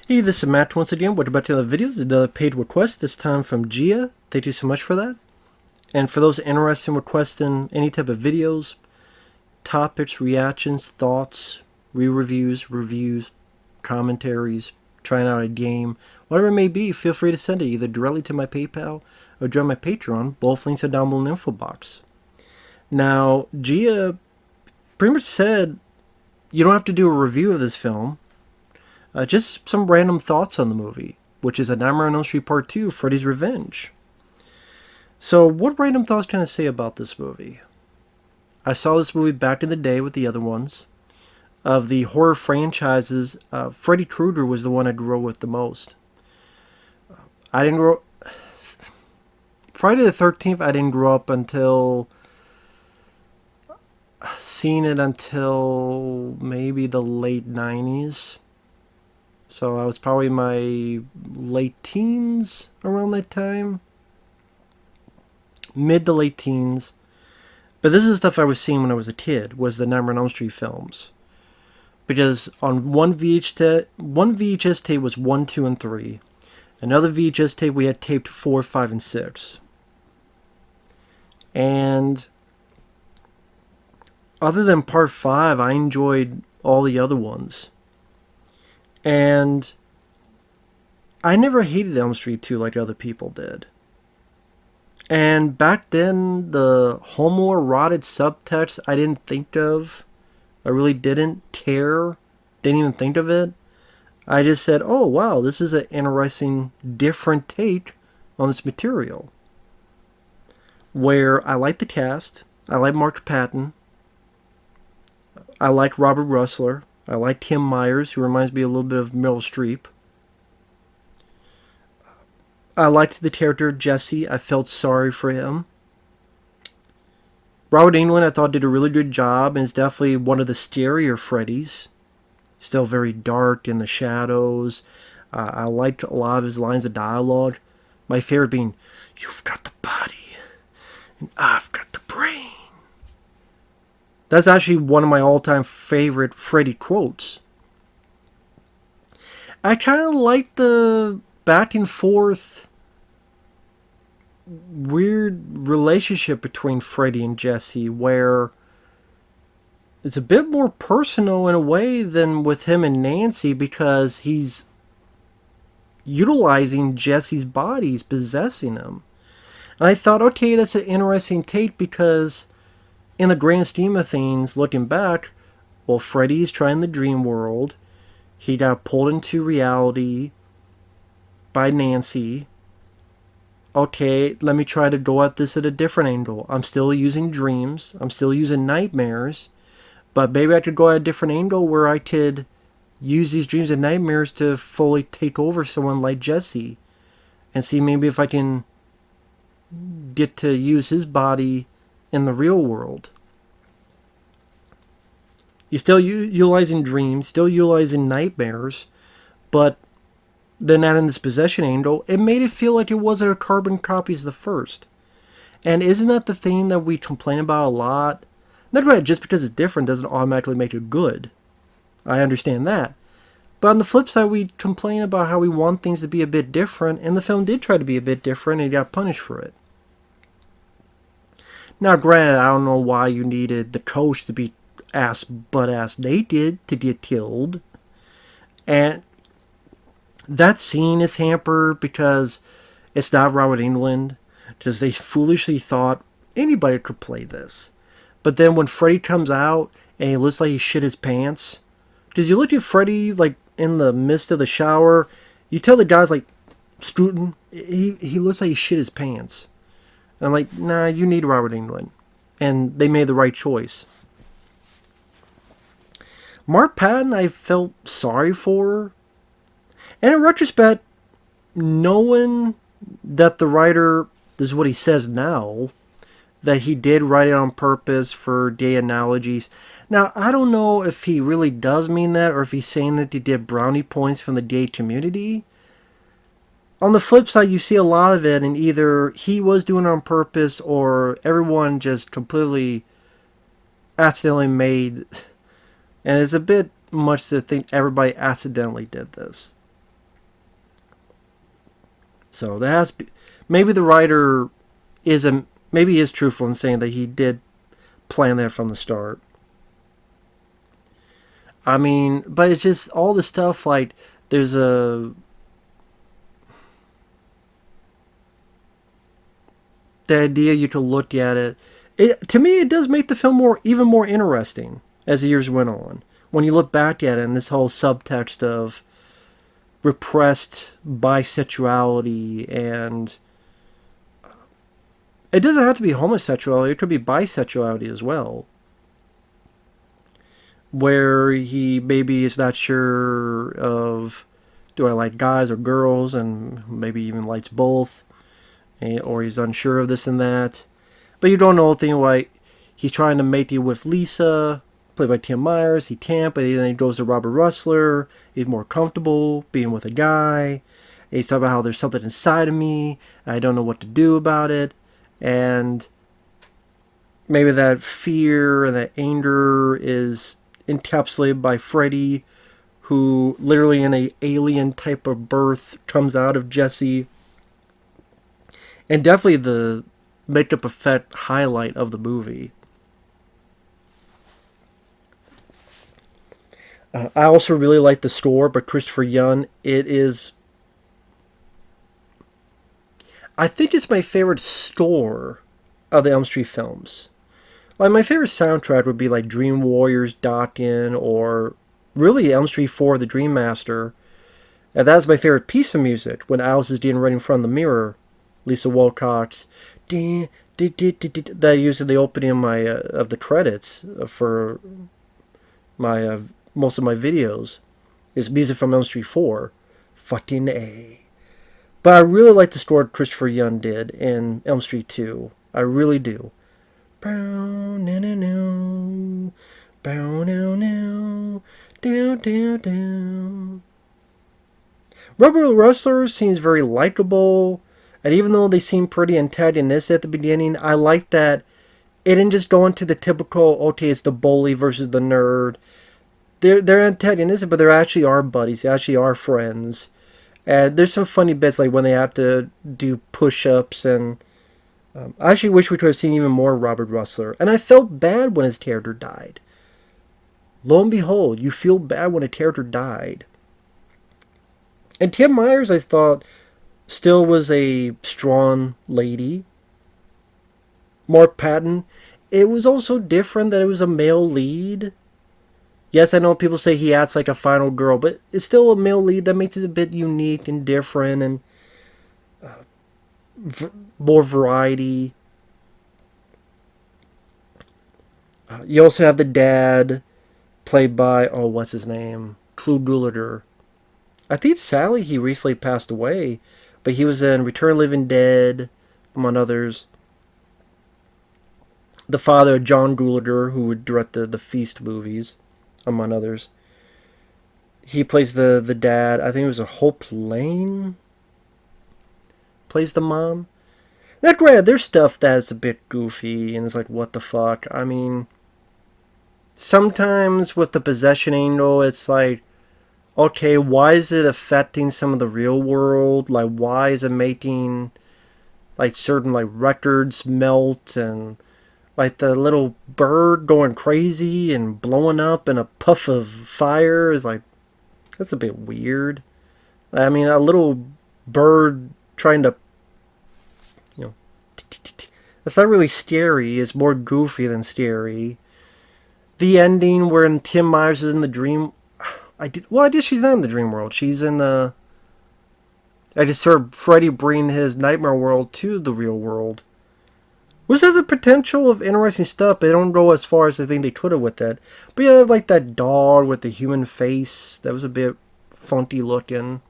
Hey, this is Matt once again. We're about to the videos, the paid request, this time from Gia. Thank you so much for that. And for those interested in requesting any type of videos, topics, reactions, thoughts, reviews, commentaries, trying out a game, whatever it may be, feel free to send it either directly to my PayPal or join my Patreon. Both links are down below in the info box. Now, Gia pretty much said you don't have to do a review of this film. Just some random thoughts on the movie, which is A Nightmare on Elm Street Part 2, Freddy's Revenge. So, what random thoughts can I say about this movie? I saw this movie back in the day with the other ones. Of the horror franchises, Freddy Krueger was the one I grew up with the most. I didn't grow... Friday the 13th, I didn't grow up until... Seeing it until maybe the late 90s. So I was probably in my late teens around that time. Mid to late teens. But this is stuff I was seeing when I was a kid, was the Nightmare on Elm Street films. Because on one VHS tape was 1, 2, and 3. Another VHS tape we had taped 4, 5, and 6. And other than part 5, I enjoyed all the other ones. And I never hated Elm Street 2 like other people did. And back then, the homoerotic subtext I didn't think of. I really didn't care. Didn't even think of it. I just said, oh wow, this is an interesting, different take on this material. Where I like the cast. I like Mark Patton. I like Robert Russler. I like Tim Myers, who reminds me a little bit of Meryl Streep. I liked the character of Jesse. I felt sorry for him. Robert Englund, I thought, did a really good job, and is definitely one of the scarier Freddys. Still very dark in the shadows. I liked a lot of his lines of dialogue. My favorite being, "You've got the body, and I've got the brain." That's actually one of my all-time favorite Freddy quotes. I kind of like the back and forth weird relationship between Freddy and Jesse, where it's a bit more personal in a way than with him and Nancy, because he's utilizing Jesse's body, he's possessing him. And I thought, okay, that's an interesting take, because in the grand scheme of things, looking back, well, Freddy's trying the dream world. He got pulled into reality by Nancy. Okay, let me try to go at this at a different angle. I'm still using dreams. I'm still using nightmares. But maybe I could go at a different angle where I could use these dreams and nightmares to fully take over someone like Jesse. And see maybe if I can get to use his body in the real world. You're still utilizing dreams, still utilizing nightmares, but then adding this possession angle, it made it feel like it wasn't a carbon copy as the first. And isn't that the thing that we complain about a lot? Not right, just because it's different doesn't automatically make it good. I understand that. But on the flip side, we complain about how we want things to be a bit different, and the film did try to be a bit different, and he got punished for it. Now, granted, I don't know why you needed the coach to be butt-ass naked to get killed. And that scene is hampered because it's not Robert Englund. Because they foolishly thought anybody could play this. But then when Freddy comes out and he looks like he shit his pants. Because you look at Freddy like in the midst of the shower. You tell the guy's like scooting. He looks like he shit his pants. And I'm like, nah, you need Robert Englund. And they made the right choice. Mark Patton, I felt sorry for. And in retrospect, knowing that the writer, this is what he says now, that he did write it on purpose for gay analogies. Now, I don't know if he really does mean that, or if he's saying that he did brownie points from the gay community. On the flip side, you see a lot of it, and either he was doing it on purpose, or everyone just completely accidentally made. And it's a bit much to think everybody accidentally did this. So that has to be, maybe the writer isn't, maybe he is truthful in saying that he did plan that from the start. I mean, but it's just all the stuff like there's a the idea you could look at it. It to me it does make the film even more interesting as the years went on. When you look back at it and this whole subtext of repressed bisexuality, and it doesn't have to be homosexuality, it could be bisexuality as well, where he maybe is not sure of, do I like guys or girls, and maybe even likes both, or he's unsure of this and that. But you don't know the thing why he's trying to mate you with Lisa, played by Tim Myers. He can't, but then he goes to Robert Russler. He's more comfortable being with a guy. And he's talking about how there's something inside of me. I don't know what to do about it. And maybe that fear and that anger is encapsulated by Freddy, who literally in an alien type of birth comes out of Jesse. And definitely the makeup effect highlight of the movie. I also really like the score by Christopher Young. It is, I think it's my favorite score of the Elm Street films. Like my favorite soundtrack would be like Dream Warriors, Dokken, or really Elm Street 4, The Dream Master. And that's my favorite piece of music when Alice is getting ready in front of the mirror. Lisa Wilcox, that I use in the opening of my of the credits for my most of my videos is music from Elm Street 4. Fucking A. But I really like the score Christopher Young did in Elm Street 2. I really do. Bow, no, no, no. Bow, no, no. Down, down, down. Robert Russler seems very likable. And even though they seem pretty antagonistic at the beginning, I like that it didn't just go into the typical, okay, it's the bully versus the nerd. They're antagonistic, but they actually are buddies. They actually are friends. And there's some funny bits, like when they have to do push-ups. And I actually wish we could have seen even more Robert Russler. And I felt bad when his character died. Lo and behold, you feel bad when a character died. And Tim Myers, I thought, still was a strong lady. Mark Patton, it was also different that it was a male lead. Yes, I know people say he acts like a final girl, but it's still a male lead. That makes it a bit unique and different, and more variety. You also have the dad, played by, oh, what's his name? Clu Gulager. I think sadly he recently passed away, but he was in Return of the Living Dead, among others. The father of John Gulager, who would direct the Feast movies, among others. He plays the dad. I think it was a Hope Lane plays the mom. That granted, there's stuff that's a bit goofy and it's like, what the fuck? I mean, sometimes with the possession angle, it's like, okay, why is it affecting some of the real world? Like, why is it making like certain like records melt, and like the little bird going crazy and blowing up in a puff of fire is like, that's a bit weird. I mean, a little bird trying to, you know, that's not really scary. It's more goofy than scary. The ending where Tim Myers is in the dream, I guess she's not in the dream world. She's in the, I just heard Freddy bring his nightmare world to the real world. Which has a potential of interesting stuff, but they don't go as far as I think they could have with that. But yeah, like that dog with the human face, that was a bit funky looking.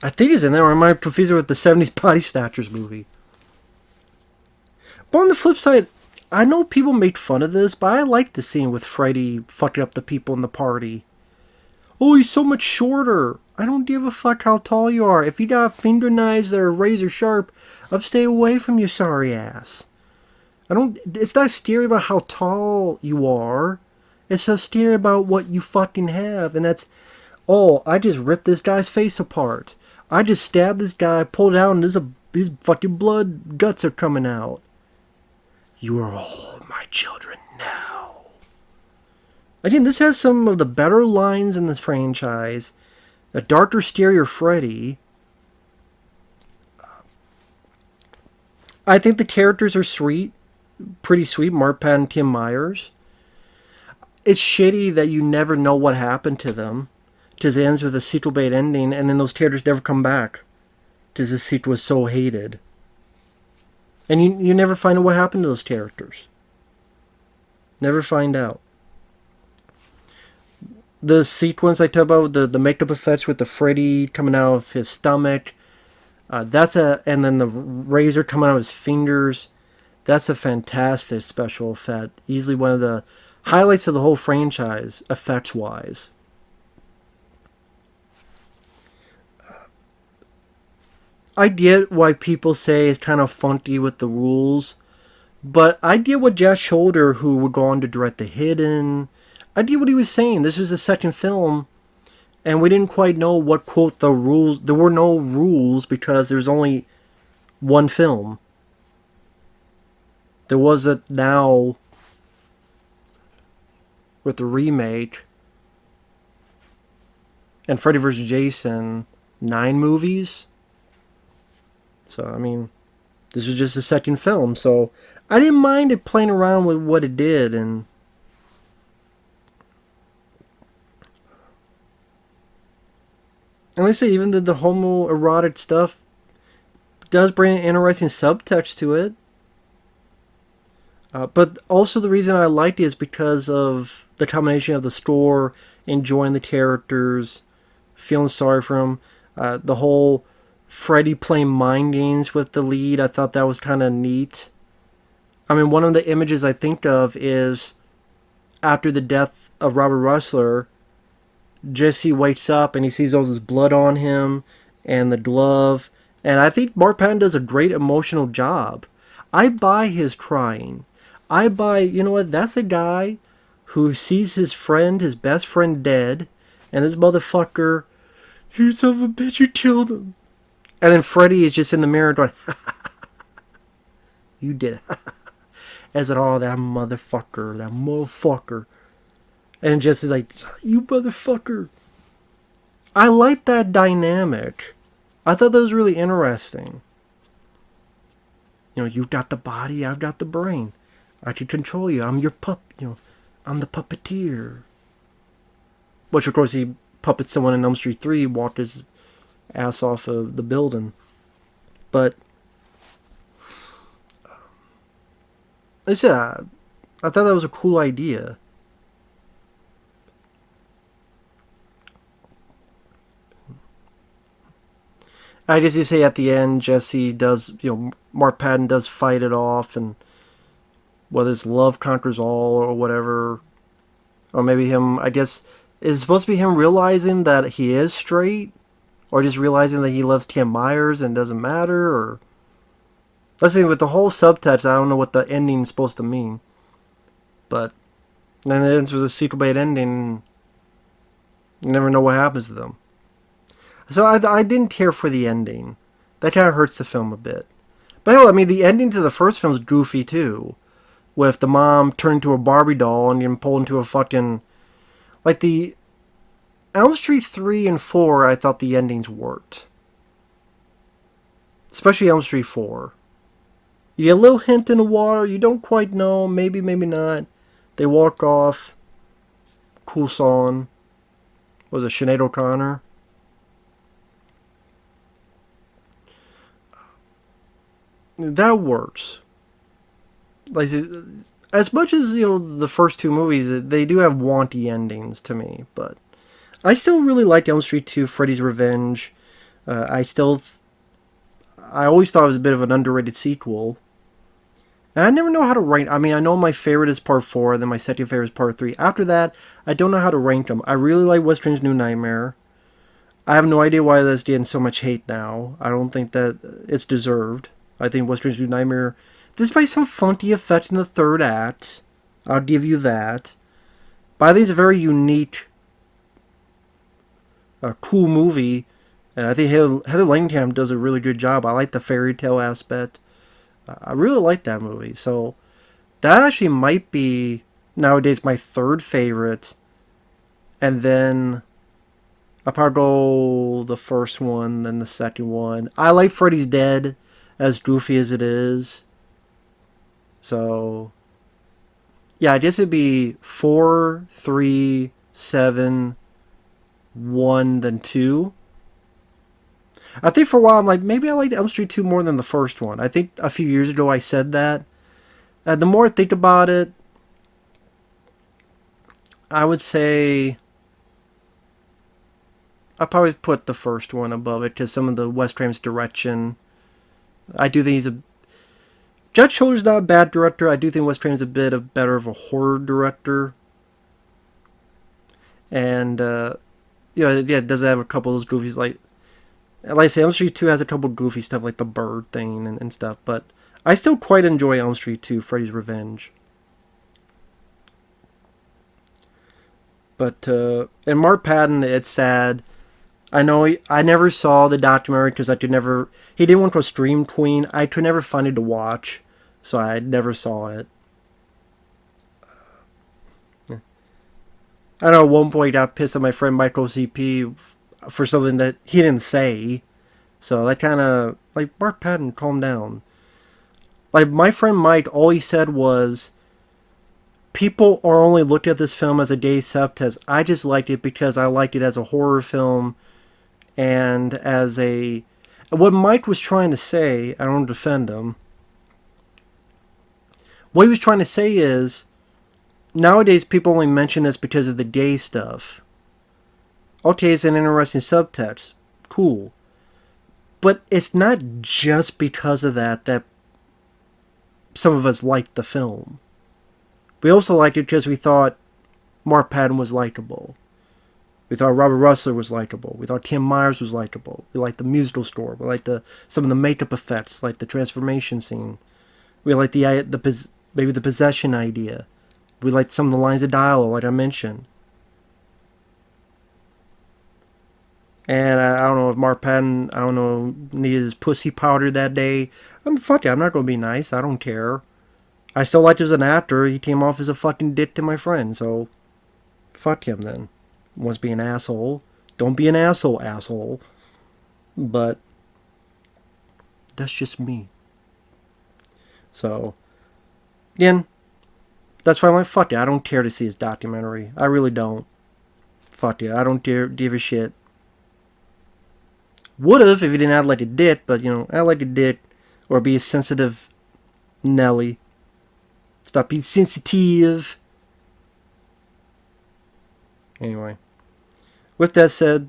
I think he's in there, or am I confused with the 70s Body Snatchers movie? But on the flip side, I know people make fun of this, but I like the scene with Freddy fucking up the people in the party. Oh, he's so much shorter. I don't give a fuck how tall you are. If you got finger knives that are razor sharp, I'll stay away from you, sorry ass. It's not scary about how tall you are. It's so scary about what you fucking have. And that's Oh, I just ripped this guy's face apart. I just stabbed this guy, pulled it out, and his fucking blood guts are coming out. You are all my children now. Again, this has some of the better lines in this franchise. A darker, scarier Freddy. I think the characters are sweet. Pretty sweet. Mark Patton and Tim Myers. It's shitty that you never know what happened to them. Because it ends with a sequel bait ending, and then those characters never come back. Because the sequel was so hated. And you never find out what happened to those characters. Never find out. The sequence I talked about, the makeup effects with the Freddy coming out of his stomach, and then the razor coming out of his fingers, that's a fantastic special effect. Easily one of the highlights of the whole franchise, effects-wise. I get why people say it's kind of funky with the rules, but I get what Jack Scholder, who would go on to direct The Hidden, I get what he was saying. This was the second film, and we didn't quite know what, quote, the rules. There were no rules because there was only one film. There wasn't now with the remake and Freddy vs. Jason, 9 movies. So, I mean, this was just the second film, so I didn't mind it playing around with what it did, and like I say, even the homoerotic stuff does bring an interesting subtext to it. But also the reason I liked it is because of the combination of the score, enjoying the characters, feeling sorry for them, the whole Freddy playing mind games with the lead. I thought that was kind of neat. I mean, one of the images I think of is after the death of Robert Russler, Jesse wakes up and he sees all this blood on him and the glove. And I think Mark Patton does a great emotional job. I buy his crying. I buy, you know what, that's a guy who sees his friend, his best friend, dead. And this motherfucker, you son of a bitch, you killed him. And then Freddy is just in the mirror going, you did it. As it all, that motherfucker. And Jesse's like, you motherfucker. I like that dynamic. I thought that was really interesting. You know, you've got the body, I've got the brain. I can control you. I'm your I'm the puppeteer. Which, of course, he puppets someone in Elm Street 3, walked his ass off of the building. But, like I said, I thought that was a cool idea. I guess you say at the end, Jesse does, Mark Patton does fight it off, and whether it's love conquers all or whatever, or maybe him, I guess, is it supposed to be him realizing that he is straight, or just realizing that he loves Tim Myers and doesn't matter, or, let's see, with the whole subtext, I don't know what the ending's supposed to mean, but then it ends with a sequel bait ending, you never know what happens to them. So I didn't care for the ending. That kind of hurts the film a bit. But hell, I mean, the ending to the first film's goofy too. With the mom turned into a Barbie doll and getting pulled into a fucking... Like the Elm Street 3 and 4, I thought the endings worked. Especially Elm Street 4. You get a little hint in the water, you don't quite know, maybe, maybe not. They walk off. Cool song. What was it, Sinead O'Connor? That works. Like, as much as, the first two movies, they do have wanty endings to me, but I still really liked Elm Street 2, Freddy's Revenge. I always thought it was a bit of an underrated sequel. And I never know how to rank. I mean, I know my favorite is part 4, and then my second favorite is part 3. After that, I don't know how to rank them. I really like Wes Craven's New Nightmare. I have no idea why that's getting so much hate now. I don't think that it's deserved. I think Wes Craven's New Nightmare, despite some funky effects in the third act, I'll give you that. But I think it's a very unique a cool movie. And I think Heather Langenkamp does a really good job. I like the fairy tale aspect. I really like that movie. So that actually might be nowadays my third favorite. And then I'll probably go the first one, then the second one. I like Freddy's Dead, as goofy as it is. So yeah, I guess it'd be 4, 3, 7, 1, then 2. I think for a while I'm like, maybe I like Elm Street 2 more than the first one. I think a few years ago I said that. The more I think about it, I would say I'll probably put the first one above it because some of the Wes Craven's direction. I do think he's a Judge Schroeder's not a bad director. I do think Wes Craven's a bit of better of a horror director, and yeah, it does have a couple of those goofies like I say, Elm Street 2 has a couple of goofy stuff like the bird thing and stuff, but I still quite enjoy Elm Street 2, Freddy's Revenge. But and Mark Patton, it's sad. I know I never saw the documentary because I could never. He didn't want to stream Queen. I could never find it to watch, so I never saw it. I know at one point I got pissed at my friend Michael CP for something that he didn't say. So that kind of like Mark Patton, calm down. Like my friend Mike, all he said was, "People are only looking at this film as a gay subtext. I just liked it because I liked it as a horror film." And as a what Mike was trying to say, I don't want to defend him. What he was trying to say is nowadays people only mention this because of the gay stuff. Okay, it's an interesting subtext. Cool. But it's not just because of that some of us liked the film. We also liked it because we thought Mark Patton was likable. We thought Robert Russell was likable. We thought Tim Myers was likable. We liked the musical score. We liked some of the makeup effects, like the transformation scene. We liked maybe the possession idea. We liked some of the lines of dialogue, like I mentioned. And I don't know if Mark Patton, I don't know, needed his pussy powder that day. Fuck it, I'm not going to be nice. I don't care. I still liked him as an actor. He came off as a fucking dick to my friend, so fuck him then. Wants to be an asshole. Don't be an asshole. But that's just me. So, again, that's why I'm like, fuck it. I don't care to see his documentary. I really don't. Fuck it. I don't give a shit. Would've if he didn't act like a dick, but act like a dick or be a sensitive Nelly. Stop being sensitive. Anyway. With that said,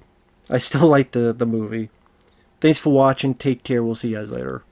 I still like the movie. Thanks for watching. Take care. We'll see you guys later.